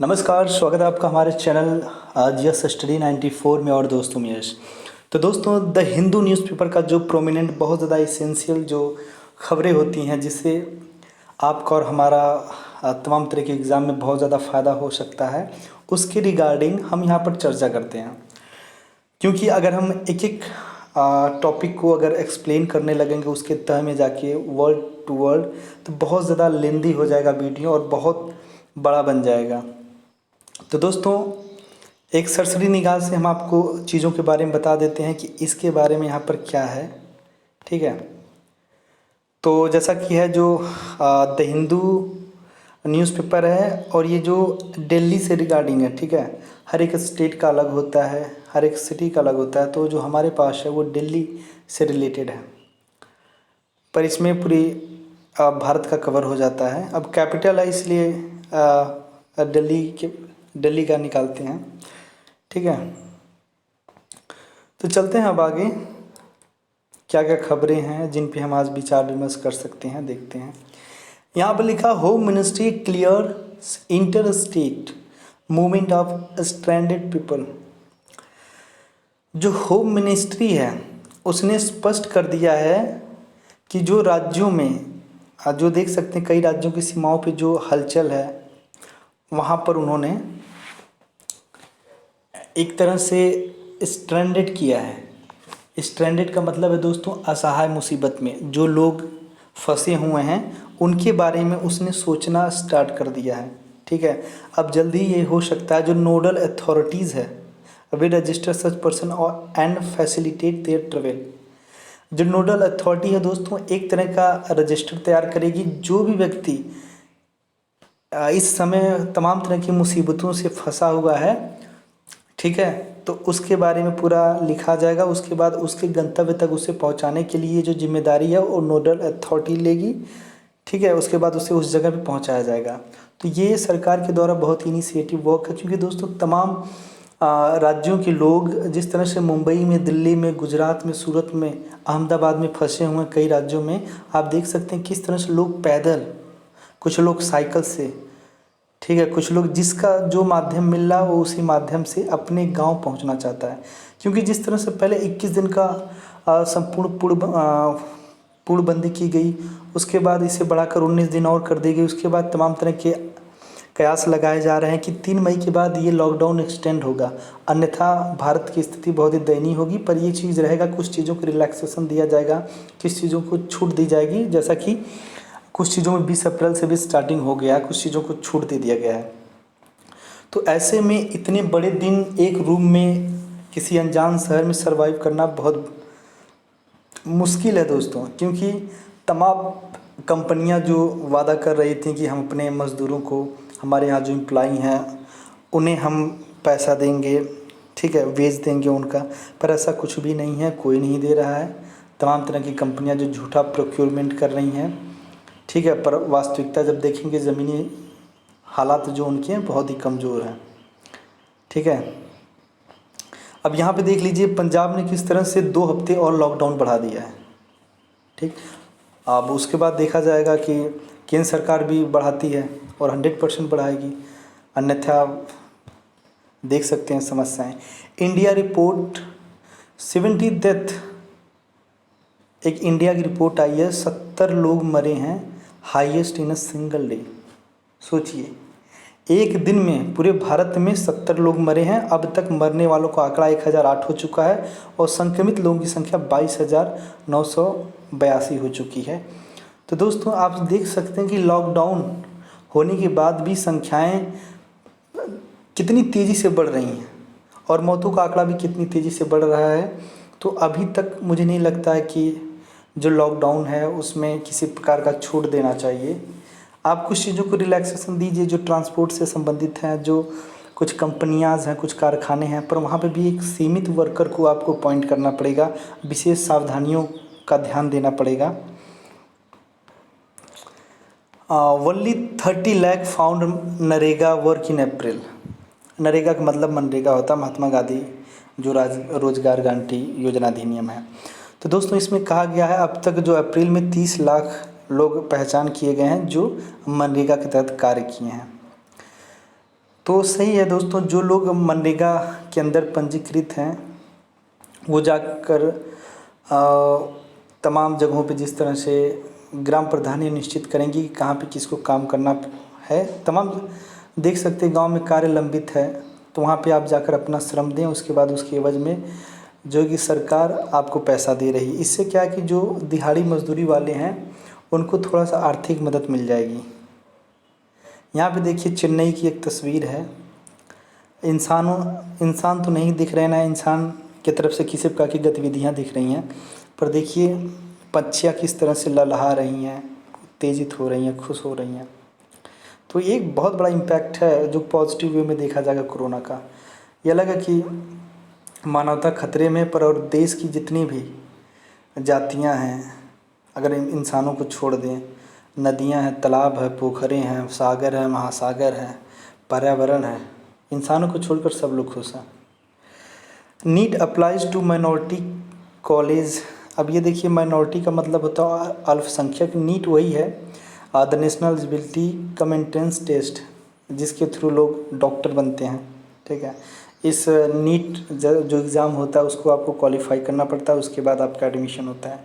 नमस्कार, स्वागत है आपका हमारे चैनल आज यस स्टडी 94 में। और दोस्तों में यश। तो दोस्तों, द हिंदू न्यूज़पेपर का जो प्रोमिनेंट बहुत ज़्यादा इसेंशियल जो खबरें होती हैं, जिससे आपका और हमारा तमाम तरह के एग्ज़ाम में बहुत ज़्यादा फ़ायदा हो सकता है, उसके रिगार्डिंग हम यहाँ पर चर्चा करते हैं। क्योंकि अगर हम एक एक टॉपिक को अगर एक्सप्लेन करने लगेंगे उसके तह में जाके वर्ड टू वर्ड, तो बहुत ज़्यादा लेंदी हो जाएगा वीडियो और बहुत बड़ा बन जाएगा। तो दोस्तों, एक सरसरी निगाह से हम आपको चीज़ों के बारे में बता देते हैं कि इसके बारे में यहाँ पर क्या है। ठीक है, तो जैसा कि है जो द हिंदू न्यूज़पेपर है, और ये जो दिल्ली से रिगार्डिंग है। ठीक है, हर एक स्टेट का अलग होता है, हर एक सिटी का अलग होता है। तो जो हमारे पास है वो दिल्ली से रिलेटेड है, पर इसमें पूरी भारत का कवर हो जाता है। अब कैपिटल है इसलिए दिल्ली का निकालते हैं। ठीक है, तो चलते हैं अब आगे क्या क्या खबरें हैं जिन पे हम आज विचार विमर्श कर सकते हैं, देखते हैं। यहाँ पर लिखा, home ministry clear inter state movement of stranded people. जो होम मिनिस्ट्री है उसने स्पष्ट कर दिया है कि जो राज्यों में जो देख सकते हैं कई राज्यों की सीमाओं पे जो हलचल है, वहाँ पर उन्होंने एक तरह से स्ट्रैंडेड किया है। स्ट्रैंडेड का मतलब है दोस्तों असहाय मुसीबत में जो लोग फंसे हुए हैं उनके बारे में उसने सोचना स्टार्ट कर दिया है। ठीक है, अब जल्दी ये हो सकता है जो नोडल अथॉरिटीज़ है वे रजिस्टर सच पर्सन और एंड फैसिलिटेट देयर ट्रेवल। जो नोडल अथॉरिटी है दोस्तों, एक तरह का रजिस्टर तैयार करेगी। जो भी व्यक्ति इस समय तमाम तरह की मुसीबतों से फंसा हुआ है, ठीक है, तो उसके बारे में पूरा लिखा जाएगा। उसके बाद उसके गंतव्य तक उसे पहुंचाने के लिए जो जिम्मेदारी है वो नोडल अथॉरिटी लेगी। ठीक है, उसके बाद उसे उस जगह पे पहुंचाया जाएगा। तो ये सरकार के द्वारा बहुत ही इनिशिएटिव वर्क है, क्योंकि दोस्तों तमाम राज्यों के लोग जिस तरह से मुंबई में, दिल्ली में, गुजरात में, सूरत में, अहमदाबाद में फंसे हुए हैं, कई राज्यों में आप देख सकते हैं किस तरह से लोग पैदल, कुछ लोग साइकिल से, ठीक है, कुछ लोग जिसका जो माध्यम मिल रहा है वो उसी माध्यम से अपने गांव पहुंचना चाहता है। क्योंकि जिस तरह से पहले 21 दिन का संपूर्ण पूर्णबंदी की गई, उसके बाद इसे बढ़ाकर 19 दिन और कर दी गई। उसके बाद तमाम तरह के कयास लगाए जा रहे हैं कि 3 मई के बाद ये लॉकडाउन एक्सटेंड होगा, अन्यथा भारत की स्थिति बहुत ही दयनीय होगी। पर ये चीज़ रहेगा, कुछ चीज़ों को रिलैक्सेशन दिया जाएगा, किस चीज़ों को छूट दी जाएगी। जैसा कि कुछ चीज़ों में 20 अप्रैल से भी स्टार्टिंग हो गया है, कुछ चीज़ों को छूट दे दिया गया है। तो ऐसे में इतने बड़े दिन एक रूम में किसी अनजान शहर में सरवाइव करना बहुत मुश्किल है दोस्तों। क्योंकि तमाम कंपनियां जो वादा कर रही थी कि हम अपने मज़दूरों को, हमारे यहाँ जो एम्प्लॉई हैं उन्हें हम पैसा देंगे, ठीक है, वेज देंगे उनका, पर ऐसा कुछ भी नहीं है, कोई नहीं दे रहा है। तमाम तरह की कंपनियां जो झूठा प्रोक्योरमेंट कर रही हैं, ठीक है, पर वास्तविकता जब देखेंगे ज़मीनी हालात जो उनके हैं बहुत ही कमज़ोर हैं। ठीक है, अब यहाँ पे देख लीजिए पंजाब ने किस तरह से 2 हफ्ते और लॉकडाउन बढ़ा दिया है। ठीक, अब उसके बाद देखा जाएगा कि केंद्र सरकार भी बढ़ाती है और 100% बढ़ाएगी, अन्यथा देख सकते हैं समस्याएं। इंडिया रिपोर्ट 70 डेथ, एक इंडिया की रिपोर्ट आई है, 70 लोग मरे हैं, highest in a single day. सोचिए, एक दिन में पूरे भारत में 70 लोग मरे हैं। अब तक मरने वालों का आंकड़ा 1008 हो चुका है और संक्रमित लोगों की संख्या 22,982 हो चुकी है। तो दोस्तों आप देख सकते हैं कि लॉकडाउन होने के बाद भी संख्याएं कितनी तेज़ी से बढ़ रही हैं और मौतों का आंकड़ा भी कितनी तेज़ी से बढ़ रहा है। तो अभी तक मुझे नहीं लगता है कि जो लॉकडाउन है उसमें किसी प्रकार का छूट देना चाहिए। आप कुछ चीज़ों को रिलैक्सेशन दीजिए जो ट्रांसपोर्ट से संबंधित हैं, जो कुछ कंपनियां हैं, कुछ कारखाने हैं, पर वहाँ पे भी एक सीमित वर्कर को आपको अपॉइंट करना पड़ेगा, विशेष सावधानियों का ध्यान देना पड़ेगा। Only 30 lakh found NREGA work in April. NREGA का मतलब मनरेगा होता है, महात्मा गांधी जो रोजगार गारंटी योजना अधिनियम है। तो दोस्तों इसमें कहा गया है अब तक जो अप्रैल में 30 लाख लोग पहचान किए गए हैं जो मनरेगा के तहत कार्य किए हैं। तो सही है दोस्तों, जो लोग मनरेगा के अंदर पंजीकृत हैं वो जाकर तमाम जगहों पे, जिस तरह से ग्राम प्रधान ये निश्चित करेंगे कि कहाँ पे किसको काम करना है, तमाम देख सकते हैं गांव में कार्य लंबित है तो वहाँ पे आप जाकर अपना श्रम दें, उसके बाद उसके एवज में जो कि सरकार आपको पैसा दे रही है। इससे क्या है कि जो दिहाड़ी मजदूरी वाले हैं उनको थोड़ा सा आर्थिक मदद मिल जाएगी। यहाँ पे देखिए चेन्नई की एक तस्वीर है, इंसान तो नहीं दिख रहे ना, इंसान की तरफ से किसी प्रकार की गतिविधियाँ दिख रही हैं, पर देखिए पक्षियाँ किस तरह से ललहा रही हैं, उत्तेजित हो रही हैं, खुश हो रही हैं। तो ये एक बहुत बड़ा इम्पैक्ट है जो पॉजिटिव वे में देखा जाएगा कोरोना का। ये लगा कि मानवता खतरे में, पर और देश की जितनी भी जातियां हैं, अगर इंसानों को छोड़ दें, नदियां हैं, तालाब है, पोखरें हैं, सागर है, महासागर है, पर्यावरण है, इंसानों को छोड़कर सब लोग खुश हैं। NEET applies to minority college. अब ये देखिए माइनॉरिटी का मतलब होता है अल्पसंख्यक। नीट वही है the national eligibility cum entrance test, जिसके थ्रू लोग डॉक्टर बनते हैं। ठीक है, इस नीट जो एग्ज़ाम होता है उसको आपको क्वालिफाई करना पड़ता है, उसके बाद आपका एडमिशन होता है।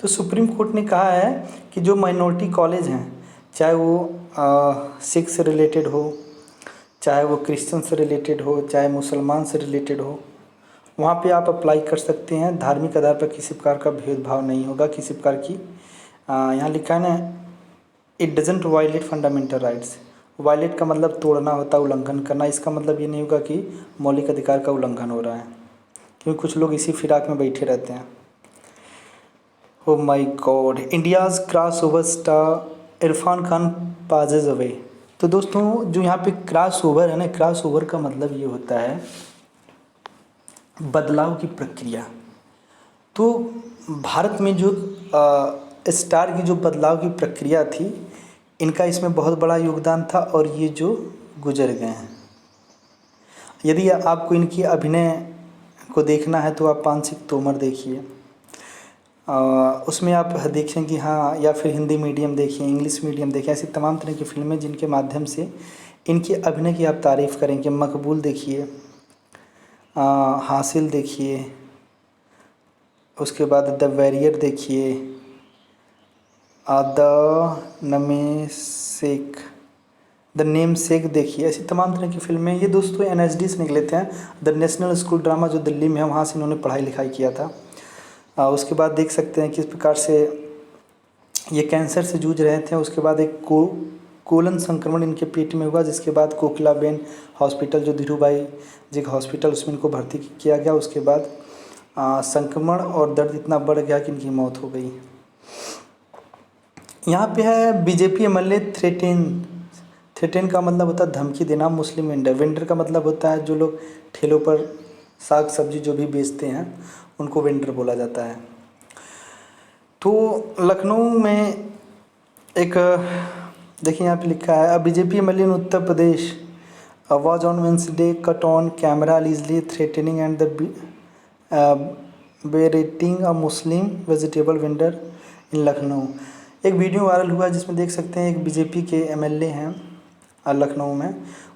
तो सुप्रीम कोर्ट ने कहा है कि जो माइनॉरिटी कॉलेज हैं, चाहे वो सिख से रिलेटेड हो, चाहे वो क्रिश्चियन से रिलेटेड हो, चाहे मुसलमान से रिलेटेड हो, वहाँ पे आप अप्लाई कर सकते हैं। धार्मिक आधार पर किसी प्रकार का भेदभाव नहीं होगा, किसी प्रकार की यहाँ लिखा है ना, it doesn't violate fundamental rights. Violate का मतलब तोड़ना होता है, उल्लंघन करना। इसका मतलब ये नहीं होगा कि मौलिक अधिकार का उल्लंघन हो रहा है, क्योंकि कुछ लोग इसी फिराक में बैठे रहते हैं। Oh my God, India's crossover star Irrfan Khan passes away. तो दोस्तों जो यहाँ पे क्रॉस ओवर है ना, क्रॉस ओवर का मतलब ये होता है बदलाव की प्रक्रिया। तो भारत में जो स्टार की जो बदलाव की प्रक्रिया थी, इनका इसमें बहुत बड़ा योगदान था, और ये जो गुजर गए हैं। यदि आपको इनकी अभिनय को देखना है तो आप पानसिक तोमर देखिए, उसमें आप देखें कि हाँ, या फिर हिंदी मीडियम देखिए, इंग्लिश मीडियम देखिए, ऐसी तमाम तरह की फिल्में जिनके माध्यम से इनकी अभिनय की आप तारीफ़ करेंगे। मकबूल देखिए, हासिल देखिए, उसके बाद द वॉरियर देखिए, द नमेसेक, द नेम सेक देखिए, ऐसी तमाम तरह की फिल्में। ये दोस्तों NSD से निकले थे, द नेशनल स्कूल ड्रामा जो दिल्ली में है, वहाँ से इन्होंने पढ़ाई लिखाई किया था। उसके बाद देख सकते हैं किस प्रकार से ये कैंसर से जूझ रहे थे। उसके बाद एक कोलन संक्रमण इनके पेट में हुआ, जिसके बाद कोकिलाबेन हॉस्पिटल जो धीरूभाई जी का हॉस्पिटल, उसमें इनको भर्ती किया गया। उसके बाद संक्रमण और दर्द इतना बढ़ गया कि इनकी मौत हो गई। यहाँ पे है बीजेपी MLA थ्रेटेन का मतलब होता है धमकी देना। मुस्लिम वेंडर का मतलब होता है जो लोग ठेलों पर साग सब्जी जो भी बेचते हैं उनको वेंडर बोला जाता है। तो लखनऊ में एक देखिए यहाँ पे लिखा है BJP MLA in Uttar Pradesh was on Wednesday caught on camera allegedly threatening and berating a Muslim vegetable vendor in Lucknow. एक वीडियो वायरल हुआ जिसमें देख सकते हैं एक बीजेपी के MLA हैं लखनऊ में,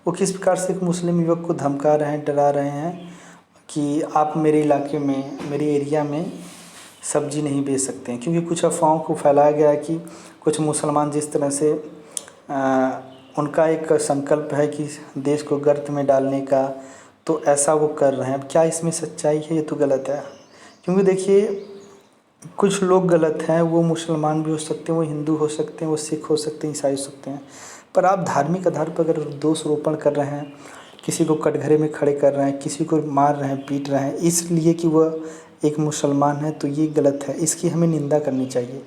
वो किस प्रकार से एक मुस्लिम युवक को धमका रहे हैं, डरा रहे हैं कि आप मेरे इलाके में, मेरे एरिया में सब्जी नहीं बेच सकते हैं, क्योंकि कुछ अफवाहों को फैलाया गया है कि कुछ मुसलमान जिस तरह से उनका एक संकल्प है कि देश को गर्त में डालने का, तो ऐसा वो कर रहे हैं। अब क्या इसमें सच्चाई है? ये तो गलत है, क्योंकि देखिए कुछ लोग गलत हैं, वो मुसलमान भी हो सकते हैं, वो हिंदू हो सकते हैं, वो सिख हो सकते हैं, ईसाई हो सकते हैं, पर आप धार्मिक आधार पर अगर दोष रोपण कर रहे हैं, किसी को कटघरे में खड़े कर रहे हैं, किसी को मार रहे हैं, पीट रहे हैं इसलिए कि वह एक मुसलमान है, तो ये गलत है, इसकी हमें निंदा करनी चाहिए।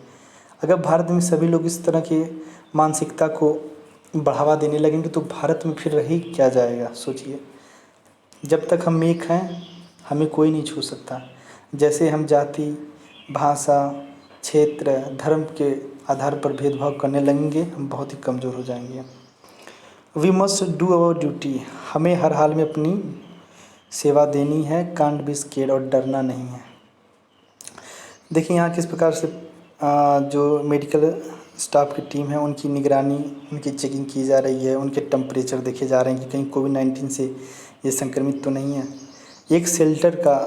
अगर भारत में सभी लोग इस तरह की मानसिकता को बढ़ावा देने लगेंगे तो भारत में फिर रही क्या जाएगा? सोचिए, जब तक हम एक हैं हमें कोई नहीं छू सकता। जैसे हम जाति, भाषा, क्षेत्र, धर्म के आधार पर भेदभाव करने लगेंगे, हम बहुत ही कमज़ोर हो जाएंगे। We must do our duty, हमें हर हाल में अपनी सेवा देनी है। कांट बी स्केर्ड, और डरना नहीं है। देखिए यहाँ किस प्रकार से जो मेडिकल स्टाफ की टीम है उनकी निगरानी, उनकी चेकिंग की जा रही है, उनके टेम्परेचर देखे जा रहे हैं कि कहीं कोविड-19 से ये संक्रमित तो नहीं है। एक शेल्टर का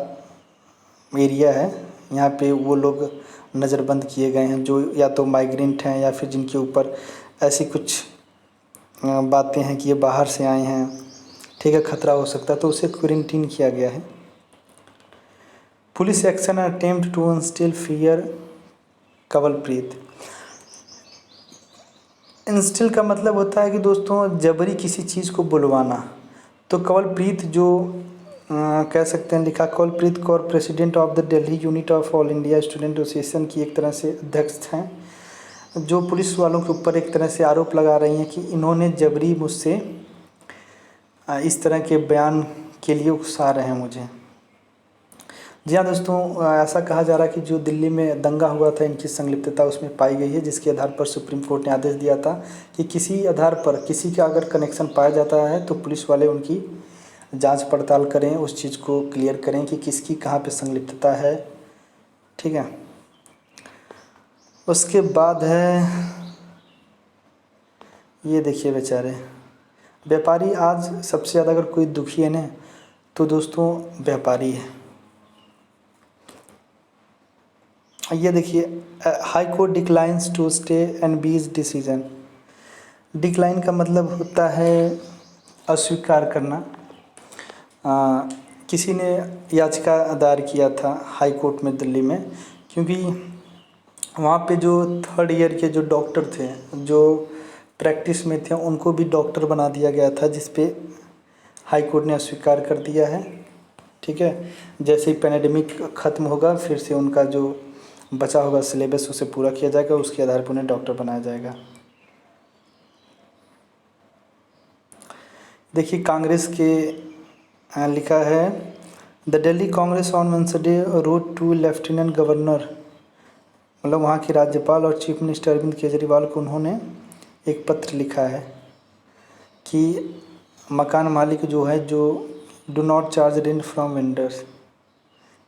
एरिया है, यहाँ पे वो लोग नज़रबंद किए गए हैं जो या तो माइग्रेंट हैं या फिर जिनके ऊपर ऐसी कुछ बातें हैं कि ये बाहर से आए हैं, ठीक है, खतरा हो सकता है, तो उसे क्वारंटीन किया गया है। Police action attempt to instil fear Kanwalpreet. Instil का मतलब होता है कि दोस्तों जबरी किसी चीज़ को बुलवाना। तो कंवलप्रीत जो कह सकते हैं लिखा, Kanwalpreet Kaur president of the Delhi unit of all India student association की एक तरह से अध्यक्ष हैं, जो पुलिस वालों के ऊपर एक तरह से आरोप लगा रही हैं कि इन्होंने जबरी मुझसे इस तरह के बयान के लिए उकसा रहे हैं मुझे। जी हाँ दोस्तों, ऐसा कहा जा रहा है कि जो दिल्ली में दंगा हुआ था इनकी संलिप्तता उसमें पाई गई है, जिसके आधार पर सुप्रीम कोर्ट ने आदेश दिया था कि किसी आधार पर किसी का अगर कनेक्शन पाया जाता है तो पुलिस वाले उनकी जांच पड़ताल करें, उस चीज़ को क्लियर करें कि किसकी कहाँ पे संलिप्तता है, ठीक है। उसके बाद है, ये देखिए बेचारे व्यापारी, आज सबसे ज़्यादा अगर कोई दुखी है ना तो दोस्तों व्यापारी है। ये देखिए, high court declines to stay NB's decision. Decline का मतलब होता है अस्वीकार करना। किसी ने याचिका दायर किया था हाई कोर्ट में दिल्ली में, क्योंकि वहाँ पे जो 3rd ईयर के जो डॉक्टर थे जो प्रैक्टिस में थे उनको भी डॉक्टर बना दिया गया था, जिस पे हाई कोर्ट ने अस्वीकार कर दिया है, ठीक है। जैसे ही पैंडेमिक ख़त्म होगा फिर से उनका जो बचा होगा सिलेबस उसे पूरा किया जाएगा, उसके आधार पर उन्हें डॉक्टर बनाया जाएगा। देखिए कांग्रेस के लिखा है, the Delhi Congress on Wednesday rode to lieutenant governor, मतलब वहाँ के राज्यपाल और चीफ मिनिस्टर अरविंद केजरीवाल को उन्होंने एक पत्र लिखा है कि मकान मालिक जो है जो do not charge rent from vendors,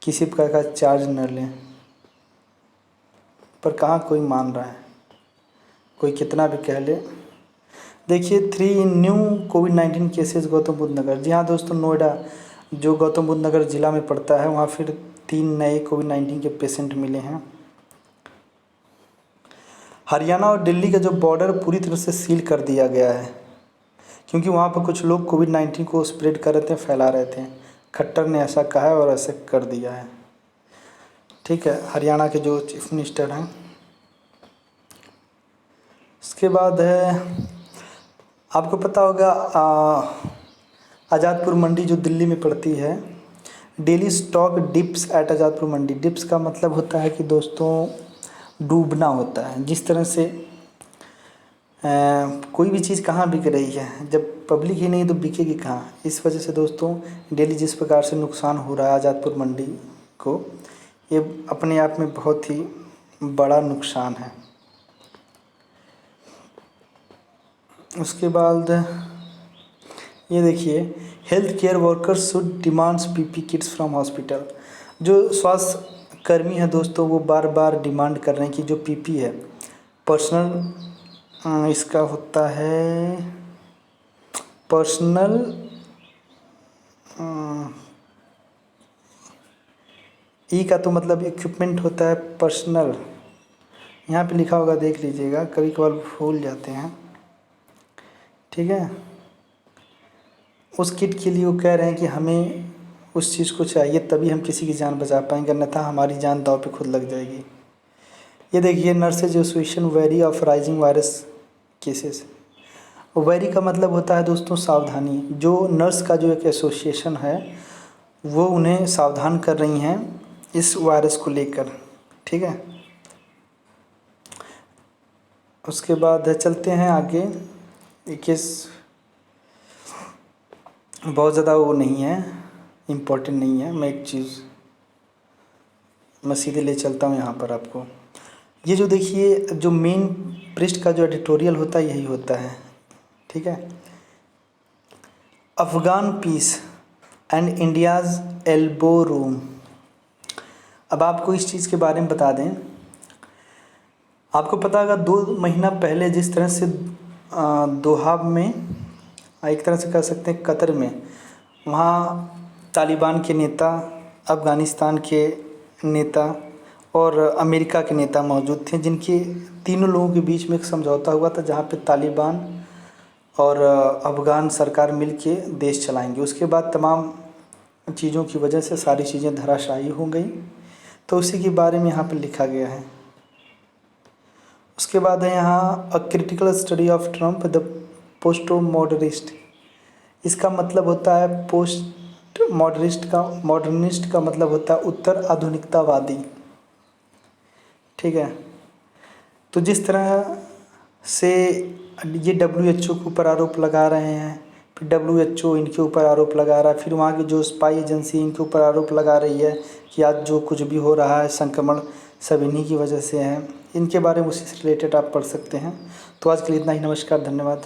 किसी प्रकार का चार्ज न लें। पर कहाँ कोई मान रहा है, कोई कितना भी कह ले। देखिए 3 न्यू कोविड-19 केसेस गौतम बुद्ध नगर। जी हाँ दोस्तों, नोएडा जो गौतम बुद्ध नगर ज़िला में पड़ता है वहाँ फिर 3 नए कोविड-19 के पेशेंट मिले हैं। हरियाणा और दिल्ली का जो बॉर्डर पूरी तरह से सील कर दिया गया है, क्योंकि वहाँ पर कुछ लोग कोविड-19 को स्प्रेड कर रहे थे, फैला रहे थे। खट्टर ने ऐसा कहा है और ऐसे कर दिया है, ठीक है, हरियाणा के जो चीफ मिनिस्टर हैं। उसके बाद है, आपको पता होगा आज़ादपुर मंडी जो दिल्ली में पड़ती है, daily stock dips at Azadpur mandi. Dips का मतलब होता है कि दोस्तों डूबना होता है। जिस तरह से कोई भी चीज़ कहाँ बिक रही है, जब पब्लिक ही नहीं तो बिकेगी कहाँ। इस वजह से दोस्तों डेली जिस प्रकार से नुकसान हो रहा है आज़ादपुर मंडी को, ये अपने आप में बहुत ही बड़ा नुकसान है। उसके बाद ये देखिए, health care workers should demands PP kits from hospital. जो स्वास्थ्य कर्मी है दोस्तों वो बार बार डिमांड कर रहे हैं कि जो पीपी है पर्सनल, इसका होता है पर्सनल ई का तो मतलब इक्विपमेंट होता है पर्सनल, यहाँ पे लिखा होगा देख लीजिएगा, कभी कभार भूल जाते हैं, ठीक है। उस किट के लिए वो कह रहे हैं कि हमें उस चीज़ को चाहिए तभी हम किसी की जान बचा पाएंगे, अन्यथा हमारी जान दांव पे खुद लग जाएगी। ये देखिए, nurses association very of rising virus cases. Very का मतलब होता है दोस्तों सावधानी। जो नर्स का जो एक एसोसिएशन है वो उन्हें सावधान कर रही हैं इस वायरस को लेकर, ठीक है। उसके बाद चलते हैं आगे। केस बहुत ज़्यादा वो नहीं है, इम्पोर्टेंट नहीं है। मैं एक चीज़ मैं सीधे ले चलता हूँ यहाँ पर आपको। ये जो देखिए, जो मेन पृष्ठ का जो एडिटोरियल होता है यही होता है, ठीक है। Afghan peace and India's elbow room. अब आपको इस चीज़ के बारे में बता दें, आपको पता होगा 2 महीना पहले जिस तरह से दोहा में, एक तरह से कह सकते हैं कतर में, वहाँ तालिबान के नेता, अफ़गानिस्तान के नेता और अमेरिका के नेता मौजूद थे, जिनके तीनों लोगों के बीच में एक समझौता हुआ था जहाँ पे तालिबान और अफ़गान सरकार मिलके देश चलाएंगे। उसके बाद तमाम चीज़ों की वजह से सारी चीज़ें धराशायी हो गई, तो उसी के बारे में यहाँ पे लिखा गया है। उसके बाद है यहाँ a critical study of Trump the post modernist. इसका मतलब होता है पोस्ट मॉडर्निस्ट का मतलब होता है उत्तर आधुनिकतावादी। ठीक है। तो जिस तरह से ये WHO के ऊपर आरोप लगा रहे हैं, फिर WHO इनके ऊपर आरोप लगा रहा है, फिर वहाँ की जो स्पाई एजेंसी इनके ऊपर आरोप लगा रही है कि आज जो कुछ भी हो रहा है संक्रमण सब इन्हीं की वजह से है। इनके बारे में उसी से रिलेटेड आप पढ़ सकते हैं। तो आज के लिए इतना ही। नमस्कार, धन्यवाद।